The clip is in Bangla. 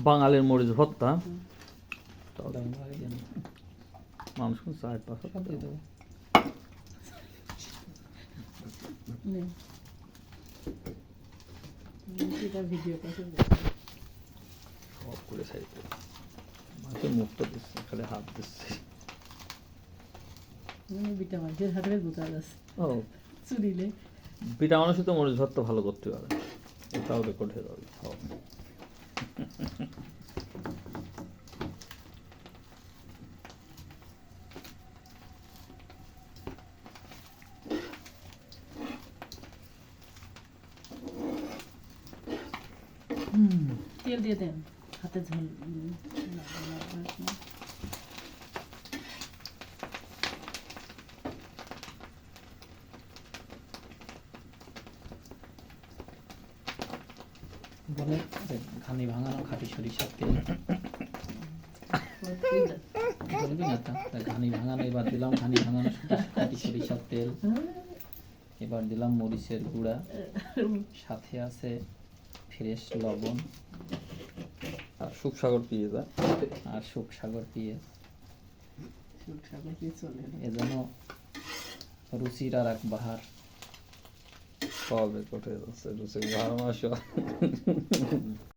বাঙালির মরিচ ভর্তা ওটা আমি আগে জানি। মানুষ কোন 4-5 টাকা দিয়ে দেবো। নে এটা ভিডিও করতে সব করে সাইড মাছের মুখটা দিচ্ছে খালি হাত দিচ্ছে বিটা মাছের হাতে বোঝা যাচ্ছে ও চুরিলে পিঠা মানুষই তো মরিচ ভর্তা ভালো করতে পারে এটাও রেকর্ড হয়ে যাবে সব তেল দিয়ে দেন হাতে ঝোল বলে যে ঘানি ভাঙানো খাঁটি সরিষার তেল বলে দিন একটা ঘানি ভাঙানো, এবার দিলাম ঘানি ভাঙানো খাঁটি সরিষার তেল, এবার দিলাম মরিচের গুঁড়া, সাথে আছে ফ্রেশ লবণ আর সুখসাগর পেঁয়াজ আর শুকসাগর পেঁয়াজ। চলে এজন্য রুচির আর এক বাহার। সব রেকর্ড হয়ে যাচ্ছে রুচি 12 মাস